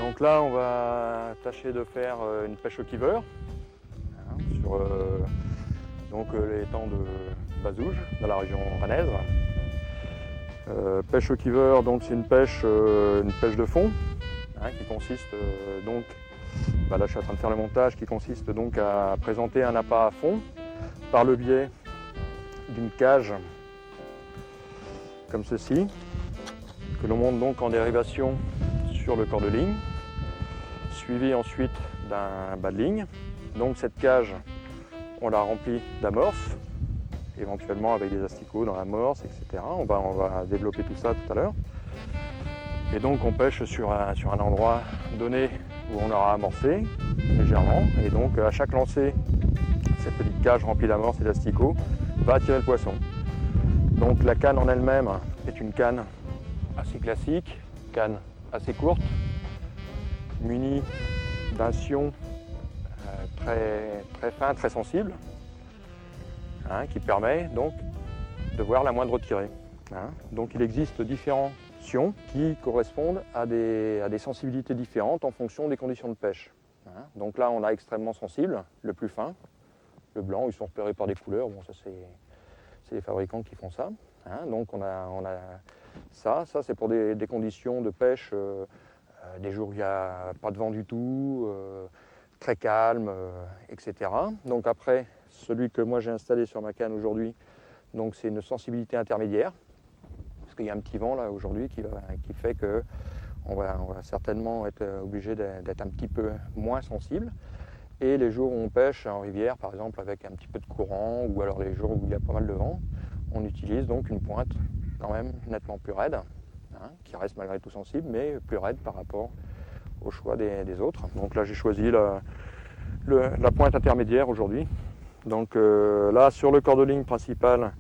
Donc là, on va tâcher de faire une pêche au kiver sur l'étang de Bazouges, dans la région rennaise. Pêche au kiver, donc c'est une pêche de fond qui consiste là je suis en train de faire le montage, qui consiste donc à présenter un appât à fond par le biais d'une cage comme ceci, que l'on monte donc en dérivation sur le corps de ligne, suivi ensuite d'un bas de ligne. Donc cette cage, on la remplit d'amorces, éventuellement avec des asticots dans l'amorce, etc. On va développer tout ça tout à l'heure. Et donc on pêche sur un endroit donné où on aura amorcé légèrement. Et donc à chaque lancer, cette petite cage remplie d'amorces et d'asticots va attirer le poisson. Donc la canne en elle-même est une canne assez classique, canne assez courte, munie d'un sion très fin, très sensible, qui permet donc de voir la moindre tirée. Donc il existe différents sions qui correspondent à des sensibilités différentes en fonction des conditions de pêche. Donc là on a extrêmement sensible, le plus fin, le blanc, ils sont repérés par des couleurs, bon ça c'est les fabricants qui font ça. Donc on a ça c'est pour des conditions de pêche, des jours où il n'y a pas de vent du tout, très calme, etc. Donc après, celui que moi j'ai installé sur ma canne aujourd'hui, donc c'est une sensibilité intermédiaire, parce qu'il y a un petit vent là aujourd'hui qui fait que on va certainement être obligé d'être un petit peu moins sensible. Et les jours où on pêche en rivière, par exemple, avec un petit peu de courant, ou alors les jours où il y a pas mal de vent, on utilise donc une pointe quand même nettement plus raide, qui reste malgré tout sensible, mais plus raide par rapport au choix des autres. Donc là j'ai choisi la pointe intermédiaire aujourd'hui. Donc là sur le corps de ligne principal,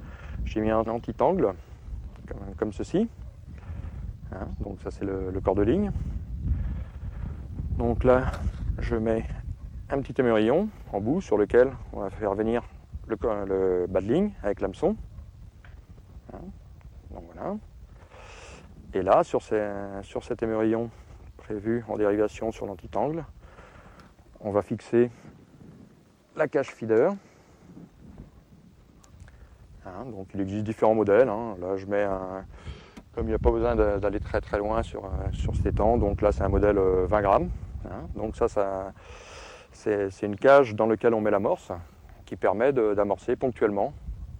j'ai mis un anti-tangle, comme ceci. Donc ça c'est le corps de ligne. Donc là je mets un petit émerillon en bout sur lequel on va faire venir le bas de ligne avec l'hameçon. Donc voilà. Et là sur cet émerillon prévu en dérivation sur l'anti-tangle, on va fixer la cage feeder. Donc il existe différents modèles. Là je mets comme il n'y a pas besoin d'aller très très loin sur cet étang, donc là c'est un modèle 20 grammes. Donc ça c'est une cage dans laquelle on met l'amorce, qui permet d'amorcer ponctuellement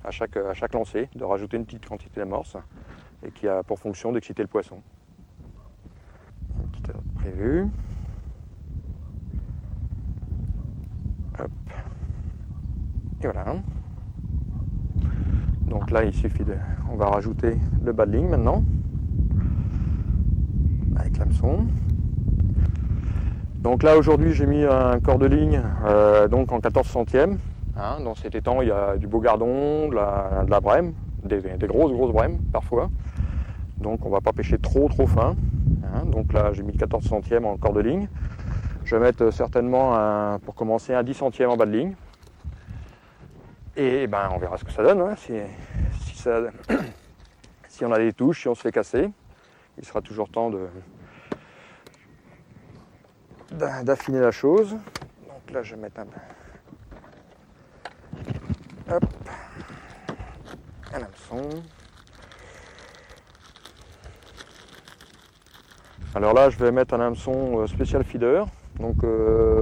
à chaque lancer, de rajouter une petite quantité d'amorce, et qui a pour fonction d'exciter le poisson. Une petite heure prévue. Hop. Et voilà. Donc là, il suffit on va rajouter le bas de ligne maintenant, avec l'hameçon. Donc là, aujourd'hui, j'ai mis un corps de ligne donc en 14 centièmes. Dans cet étang, il y a du beau gardon, de la brème, des grosses brèmes parfois. Donc on ne va pas pêcher trop fin. Donc là, j'ai mis 14 centièmes en corps de ligne. Je vais mettre certainement, pour commencer, un 10 centièmes en bas de ligne. Et on verra ce que ça donne. Si on a des touches, si on se fait casser, il sera toujours temps d'affiner la chose. Donc là, je vais mettre un hameçon. Alors là, je vais mettre un hameçon spécial feeder. Donc,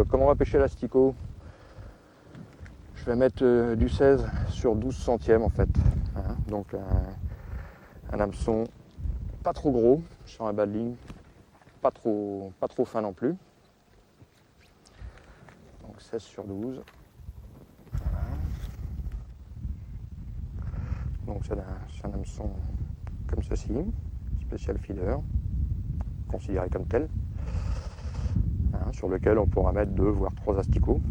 comme on va pêcher l'asticot, je vais mettre du 16 sur 12 centièmes en fait. Donc un hameçon pas trop gros sur un bas de ligne, pas trop fin non plus. Donc 16 sur 12. Voilà. Donc c'est un hameçon comme ceci, spécial feeder, considéré comme tel, sur lequel on pourra mettre 2 voire 3 asticots.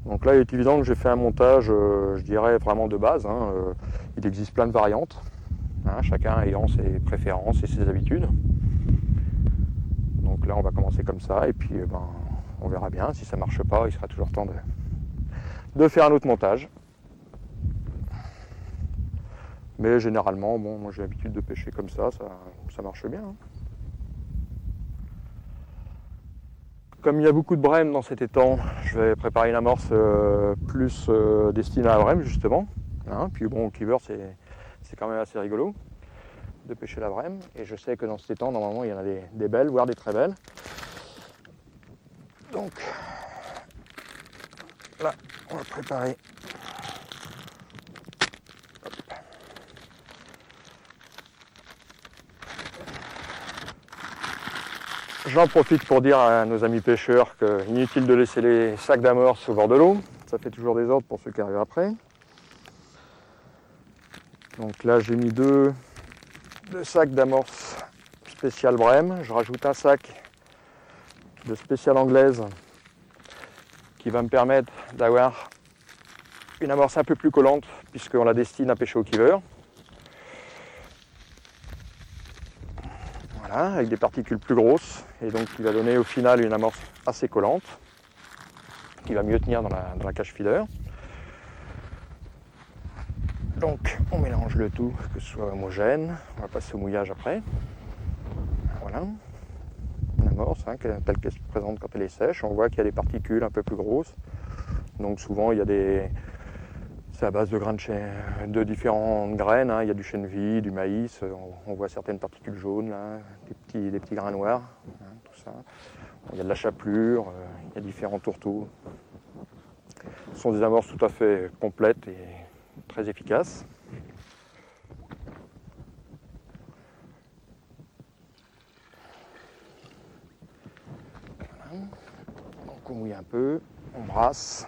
Donc là, il est évident que j'ai fait un montage, je dirais, vraiment de base. Il existe plein de variantes, chacun ayant ses préférences et ses habitudes. Donc là, on va commencer comme ça, et puis on verra bien. Si ça ne marche pas, il sera toujours temps de faire un autre montage. Mais généralement, bon, moi j'ai l'habitude de pêcher comme ça marche bien. Hein. Comme il y a beaucoup de brème dans cet étang, je vais préparer une amorce plus destinée à la brème justement. Hein. Puis bon, au cleaver, c'est quand même assez rigolo de pêcher la brème. Et je sais que dans cet étang, normalement, il y en a des belles, voire des très belles. Donc là, on va préparer. J'en profite pour dire à nos amis pêcheurs qu'inutile de laisser les sacs d'amorce au bord de l'eau. Ça fait toujours des ordres pour ceux qui arrivent après. Donc là, j'ai mis deux sacs d'amorce spécial brème. Je rajoute un sac de spécial anglaise qui va me permettre d'avoir une amorce un peu plus collante puisqu'on la destine à pêcher au cleaver. Voilà, avec des particules plus grosses et donc qui va donner au final une amorce assez collante qui va mieux tenir dans la cage feeder. Donc on mélange le tout, que ce soit homogène. On va passer au mouillage après. Voilà, une amorce telle qu'elle se présente quand elle est sèche. On voit qu'il y a des particules un peu plus grosses. Donc souvent il y a c'est à base de grains de différentes graines. Hein. Il y a du chènevis, du maïs. On voit certaines particules jaunes, là, des petits grains noirs, hein, tout ça. Il y a de la chapelure, il y a différents tourteaux. Ce sont des amorces tout à fait complètes et très efficaces. Voilà. Donc on mouille un peu, on brasse.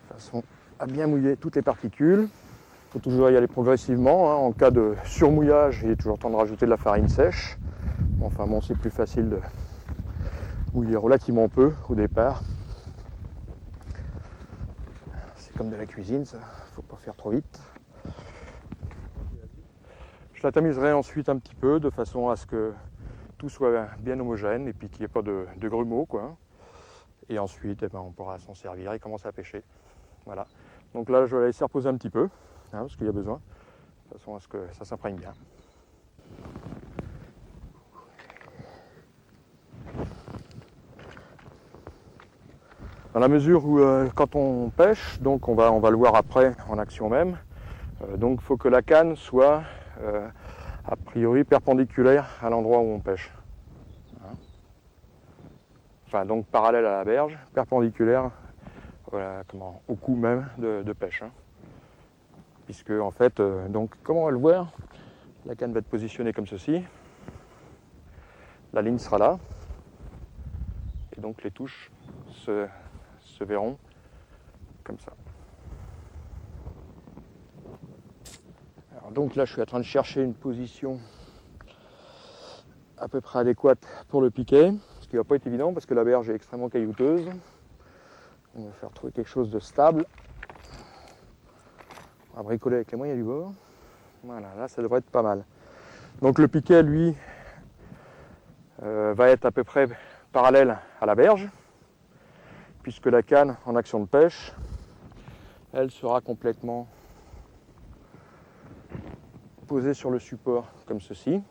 De façon à bien mouiller toutes les particules. Il faut toujours y aller progressivement. Hein. En cas de surmouillage, il est toujours temps de rajouter de la farine sèche. Enfin bon, c'est plus facile de mouiller relativement peu au départ. C'est comme de la cuisine, ça. Faut pas faire trop vite. Je la tamiserai ensuite un petit peu de façon à ce que tout soit bien homogène et puis qu'il n'y ait pas de grumeaux, quoi. Et ensuite, on pourra s'en servir et commencer à pêcher. Voilà. Donc là, je vais la laisser reposer un petit peu, hein, parce qu'il y a besoin, de façon à ce que ça s'imprègne bien. Dans la mesure où quand on pêche, donc on va le voir après en action même, donc il faut que la canne soit a priori perpendiculaire à l'endroit où on pêche. Hein. Enfin donc parallèle à la berge, perpendiculaire au cou même de pêche. Hein. Puisque en fait, donc comment on va le voir, la canne va être positionnée comme ceci, la ligne sera là, et donc les touches se verront comme ça. Alors donc là je suis en train de chercher une position à peu près adéquate pour le piquet, ce qui va pas être évident parce que la berge est extrêmement caillouteuse. On va faire trouver quelque chose de stable. On va bricoler avec les moyens du bord. Voilà, là ça devrait être pas mal. Donc le piquet lui va être à peu près parallèle à la berge, puisque la canne en action de pêche, elle sera complètement posée sur le support comme ceci.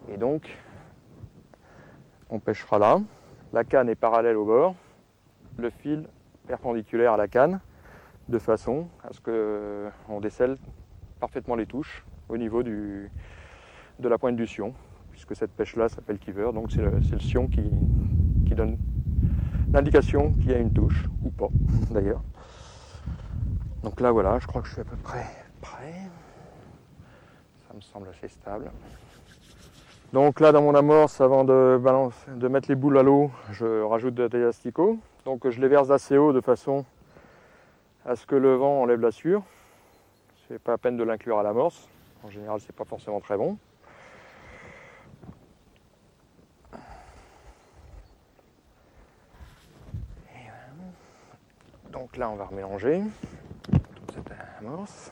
Et donc, on pêchera là. La canne est parallèle au bord, le fil perpendiculaire à la canne, de façon à ce qu'on décèle parfaitement les touches au niveau de la pointe du sion, puisque cette pêche-là s'appelle cleaver, donc c'est le sion qui donne l'indication qu'il y a une touche, ou pas d'ailleurs. Donc là voilà, je crois que je suis à peu près prêt. Ça me semble assez stable. Donc là dans mon amorce, avant de mettre les boules à l'eau, je rajoute de l'élasticot. Donc je les verse assez haut de façon à ce que le vent enlève la sueur. C'est pas la peine de l'inclure à l'amorce. En général, c'est pas forcément très bon. Donc là, on va remélanger toute cette amorce.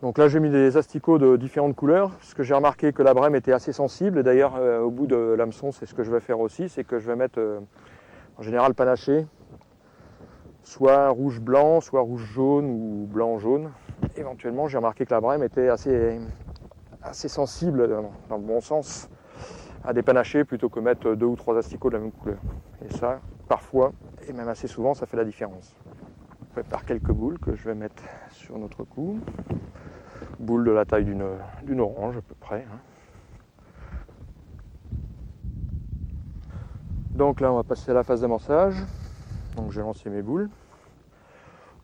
Donc là j'ai mis des asticots de différentes couleurs, parce que j'ai remarqué que la brème était assez sensible, et d'ailleurs au bout de l'hameçon c'est ce que je vais faire aussi, c'est que je vais mettre en général panaché, soit rouge-blanc, soit rouge-jaune ou blanc-jaune. Éventuellement j'ai remarqué que la brème était assez sensible, dans le bon sens, à dépanacher plutôt que mettre 2 ou 3 asticots de la même couleur. Et ça, parfois, et même assez souvent, ça fait la différence. On prépare quelques boules que je vais mettre sur notre cou. Boules de la taille d'une orange à peu près. Donc là, on va passer à la phase d'amorçage. Donc j'ai lancé mes boules.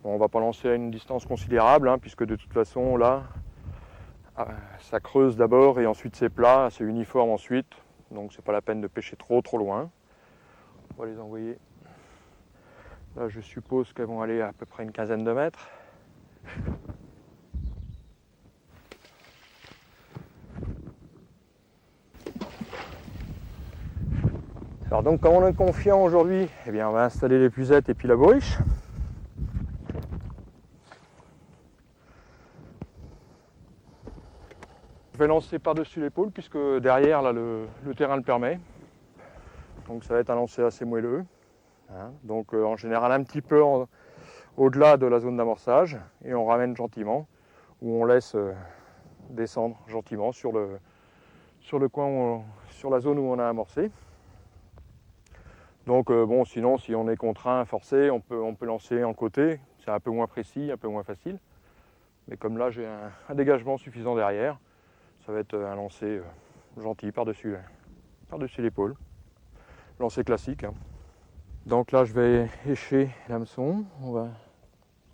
Bon, on ne va pas lancer à une distance considérable, puisque de toute façon, là, ça creuse d'abord et ensuite c'est plat, c'est uniforme ensuite. Donc c'est pas la peine de pêcher trop loin. On va les envoyer. Là, je suppose qu'elles vont aller à peu près une quinzaine de mètres. Alors donc, comme on est confiant aujourd'hui, eh bien on va installer les puzettes et puis la bourriche. Je vais lancer par-dessus l'épaule puisque derrière là, le terrain le permet. Donc ça va être un lancer assez moelleux. Donc en général un petit peu au-delà de la zone d'amorçage et on ramène gentiment ou on laisse descendre gentiment sur le coin, sur la zone où on a amorcé. Donc bon, sinon si on est contraint, forcé, on peut lancer en côté, c'est un peu moins précis, un peu moins facile. Mais comme là j'ai un dégagement suffisant derrière, ça va être un lancer gentil par-dessus l'épaule. Lancer classique. Donc là je vais écher l'hameçon. On va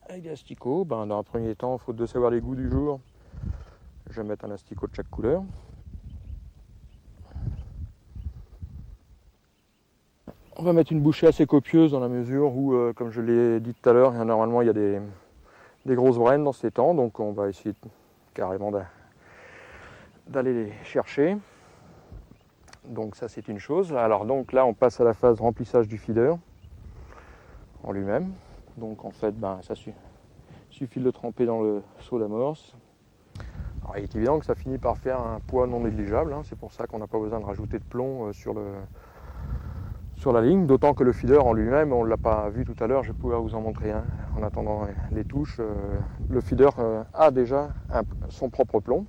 avec des asticots. Dans un premier temps, faute de savoir les goûts du jour, je vais mettre un asticot de chaque couleur. On va mettre une bouchée assez copieuse dans la mesure où, comme je l'ai dit tout à l'heure, normalement il y a des grosses brènes dans ces temps, donc on va essayer carrément d'aller les chercher. Donc ça c'est une chose. Alors donc là on passe à la phase de remplissage du feeder en lui-même. Donc en fait ça suffit de le tremper dans le seau d'amorce. Alors il est évident que ça finit par faire un poids non négligeable, c'est pour ça qu'on n'a pas besoin de rajouter de plomb sur la ligne, d'autant que le feeder en lui-même, on ne l'a pas vu tout à l'heure, je vais pouvoir vous en montrer un en attendant les touches. Le feeder a déjà son propre plomb.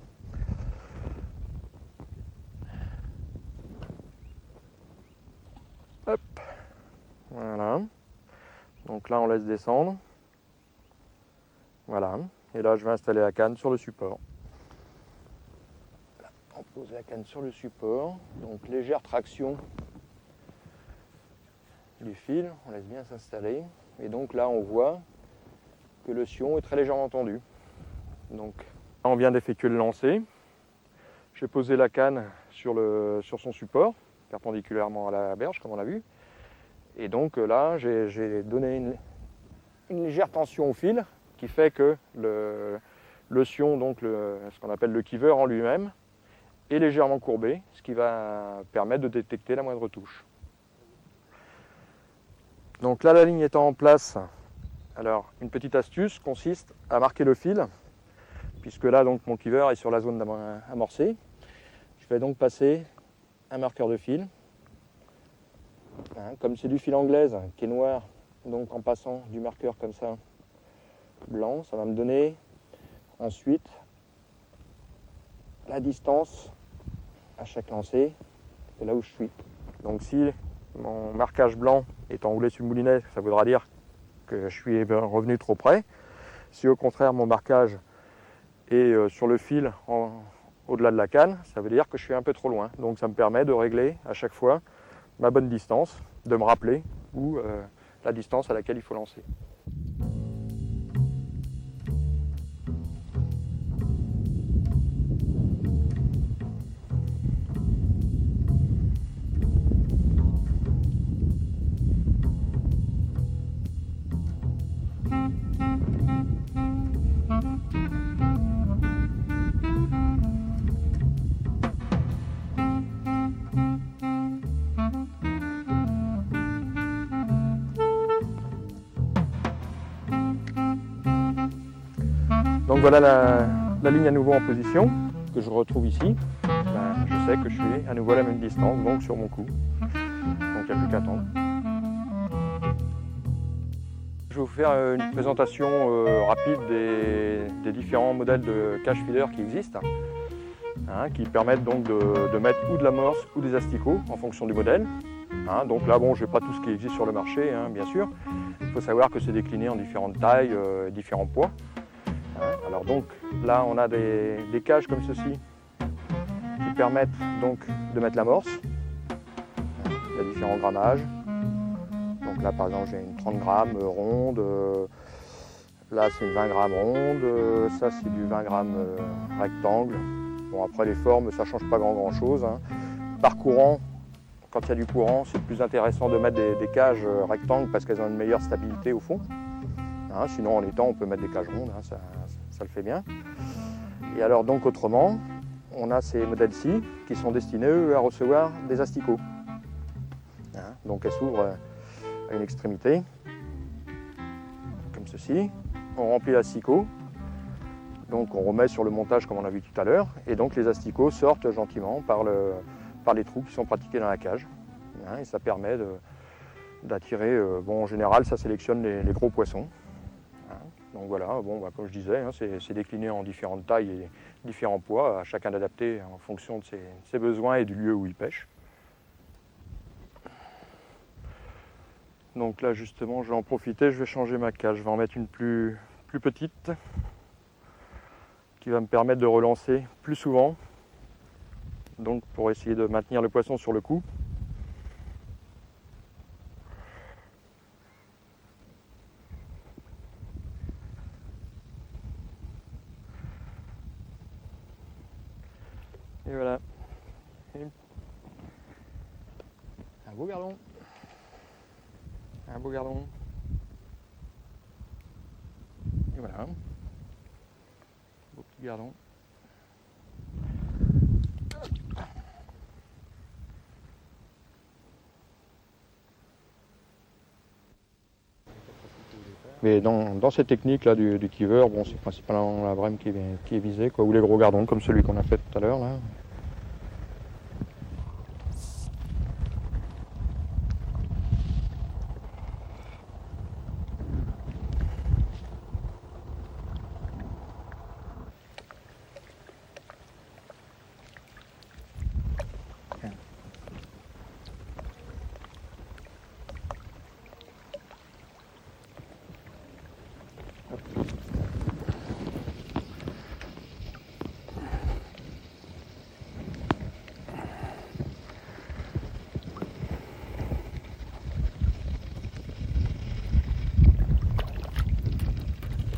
Hop, voilà. Donc là on laisse descendre. Voilà. Et là je vais installer la canne sur le support. Là, on pose la canne sur le support. Donc légère traction du fil, on laisse bien s'installer. Et donc là on voit que le sion est très légèrement tendu. Donc là on vient d'effectuer le lancer. J'ai posé la canne sur son support, perpendiculairement à la berge comme on l'a vu. Et donc là j'ai donné une légère tension au fil qui fait que le sion, donc ce qu'on appelle le kiver en lui-même, est légèrement courbé, ce qui va permettre de détecter la moindre touche. Donc là la ligne étant en place, alors une petite astuce consiste à marquer le fil, puisque là donc mon kiver est sur la zone amorcée. Je vais donc passer un marqueur de fil. Comme c'est du fil anglaise qui est noir, donc en passant du marqueur comme ça, blanc, ça va me donner ensuite la distance à chaque lancer de là où je suis. Donc si mon marquage blanc est enroulé sur le moulinet, ça voudra dire que je suis revenu trop près. Si au contraire mon marquage est sur le fil au-delà de la canne, ça veut dire que je suis un peu trop loin. Donc ça me permet de régler à chaque fois ma bonne distance, de me rappeler où la distance à laquelle il faut lancer. Donc voilà la ligne à nouveau en position, que je retrouve ici, ben, je sais que je suis à nouveau à la même distance, donc sur mon coup. Donc il n'y a plus qu'à attendre. Je vais vous faire une présentation rapide des différents modèles de cache feeder qui existent, hein, qui permettent donc de mettre ou de l'amorce ou des asticots en fonction du modèle. Hein, donc là, bon, je n'ai pas tout ce qui existe sur le marché, hein, bien sûr. Il faut savoir que c'est décliné en différentes tailles, différents poids. Hein, alors donc là, on a des cages comme ceci qui permettent donc de mettre l'amorce. Il y a différents grammages. Donc là, par exemple, j'ai une 30 grammes ronde. Là, c'est une 20 grammes ronde. Ça, c'est du 20 grammes rectangle. Bon, après, les formes, ça ne change pas grand-chose. Hein. Par courant, quand il y a du courant, c'est plus intéressant de mettre des cages rectangles parce qu'elles ont une meilleure stabilité au fond. Hein, sinon, en étang, on peut mettre des cages rondes, hein, ça le fait bien. Et alors, donc, autrement, on a ces modèles-ci qui sont destinés, eux, à recevoir des asticots. Hein, donc, elles s'ouvrent à une extrémité, comme ceci. On remplit l'asticot. Donc, on remet sur le montage comme on a vu tout à l'heure. Et donc, les asticots sortent gentiment par les trous qui sont pratiqués dans la cage. Hein, et ça permet d'attirer, bon, en général, ça sélectionne les gros poissons. Hein, donc voilà, bon, bah, comme je disais, hein, c'est décliné en différentes tailles et différents poids, à chacun d'adapter en fonction de ses besoins et du lieu où il pêche. Donc là, justement, je vais en profiter, je vais changer ma cage. Je vais en mettre une plus petite qui va me permettre de relancer plus souvent. Donc pour essayer de maintenir le poisson sur le coup. Et voilà. Un beau gardon. Un beau gardon. Et voilà. Beau petit gardon. Mais dans cette technique là du kiver, bon, c'est principalement la brème qui est visée, quoi, ou les gros gardons comme celui qu'on a fait tout à l'heure là.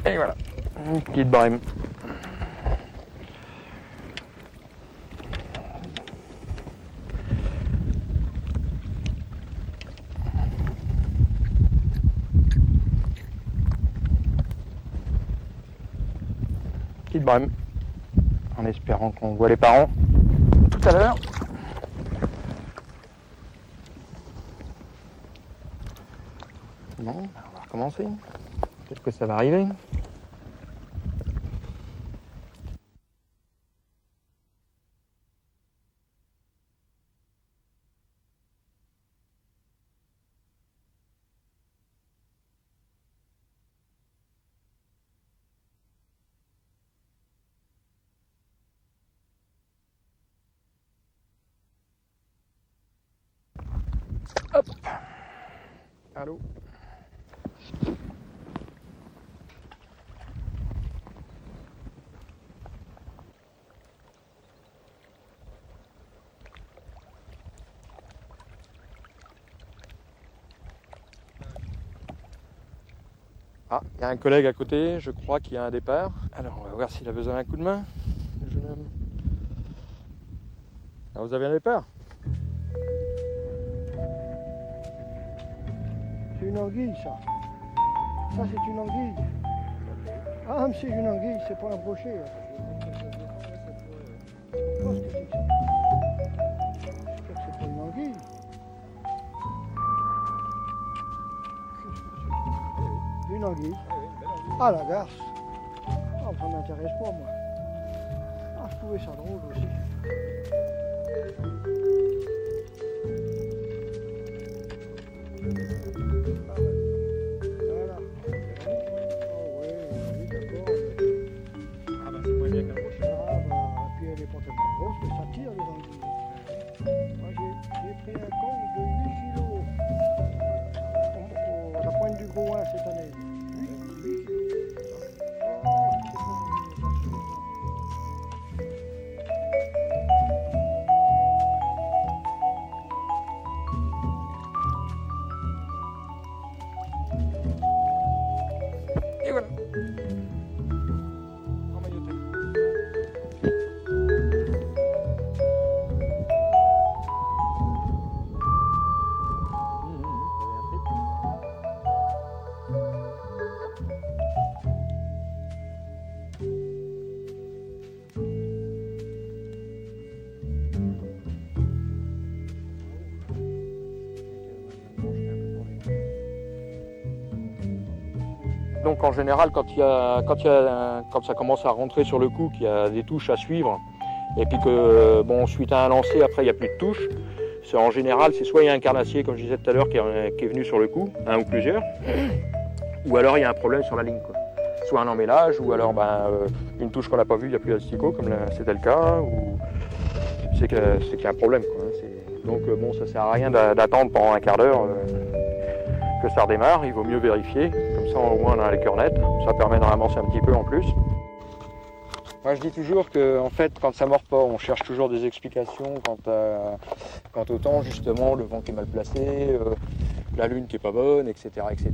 Et voilà, une petite brème. Petite brème, en espérant qu'on voit les parents tout à l'heure. Bon, on va recommencer. Peut-être que ça va arriver. Hop. Allô. Ah, il y a un collègue à côté, je crois qu'il y a un départ. Alors, on va voir s'il a besoin d'un coup de main, le jeune homme. Ah, vous avez un départ? C'est une anguille, ça. Ça, c'est une anguille. Ah, mais c'est une anguille, c'est pas un brochet. Je pense que c'est ça. J'espère que c'est pas une anguille. Une anguille. Ah, la garce. Ah, ça m'intéresse pas, moi. trouvais ça drôle aussi. Voilà. Oh ouais, oui, d'accord. Ah bah c'est moins bien qu'un rocher. Ah bah, puis elle est pas tellement grosse, mais ça tire les anguilles. Moi j'ai pris un con de 8 kilos à la pointe du Grouin cette année. 8 kilos. Oh, c'est pas vrai. Et voilà. Emmailloté. Donc en général, quand ça commence à rentrer sur le coup, qu'il y a des touches à suivre, et puis que bon, suite à un lancer, après il n'y a plus de touches, en général, c'est soit il y a un carnassier, comme je disais tout à l'heure, qui est venu sur le coup, un ou plusieurs, ou alors il y a un problème sur la ligne, quoi. Soit un emmêlage, ou alors une touche qu'on n'a pas vue, il n'y a plus d'asticot, comme c'était le cas, ou c'est qu'il y a un problème, quoi. Donc bon, ça ne sert à rien d'attendre pendant un quart d'heure que ça redémarre, il vaut mieux vérifier, comme ça au moins on a les cœurs nets, ça permet de ramasser un petit peu en plus. Moi je dis toujours que en fait quand ça mord pas, on cherche toujours des explications quant au temps, justement, le vent qui est mal placé, la lune qui est pas bonne, etc. etc.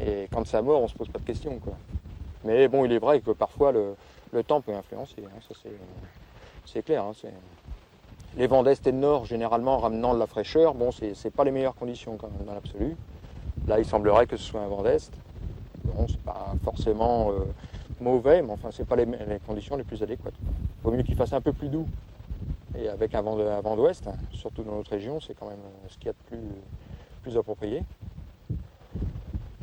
Et quand ça mord, on se pose pas de questions, quoi. Mais bon, il est vrai que parfois le temps peut influencer, hein, ça c'est clair. Hein, les vents d'est et de nord, généralement ramenant de la fraîcheur, bon, c'est pas les meilleures conditions quand même dans l'absolu. Là, il semblerait que ce soit un vent d'est. Bon, c'est pas forcément mauvais, mais enfin, c'est pas les conditions les plus adéquates. Il vaut mieux qu'il fasse un peu plus doux. Et avec un vent d'ouest, hein, surtout dans notre région, c'est quand même ce qu'il y a de plus approprié.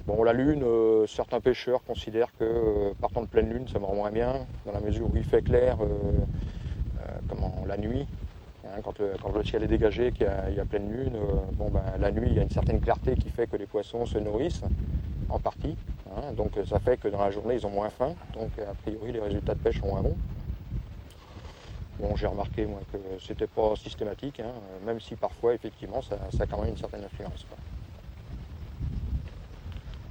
Bon, la lune, certains pêcheurs considèrent que partant de pleine lune, ça mord moins bien, dans la mesure où il fait clair la nuit. Hein, quand le ciel est dégagé, qu'il y a pleine lune, la nuit, il y a une certaine clarté qui fait que les poissons se nourrissent, en partie. Hein, donc ça fait que dans la journée, ils ont moins faim. Donc a priori, les résultats de pêche sont moins bons. Bon, j'ai remarqué moi, que c'était pas systématique, hein, même si parfois, effectivement, ça a quand même une certaine influence, quoi.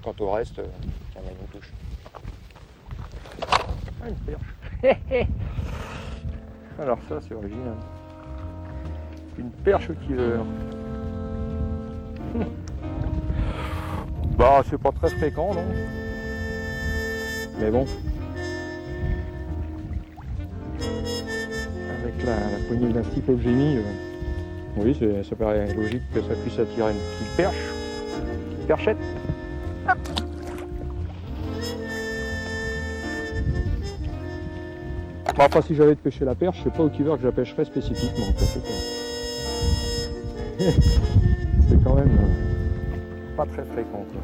Quant au reste, tiens, il y a une touche. Ah, une perche. Alors ça, c'est original. Une perche qui heure. Bah, c'est pas très fréquent, non. Mais bon. Avec la poignée d'un petit peu que j'ai mis, oui, ça paraît logique que ça puisse attirer une petite perche. Une petite perchette. Ah. Bon, enfin, si j'avais de pêcher la perche, je sais pas au keeper que je la pêcherais spécifiquement. C'est quand même pas très fréquent, quoi.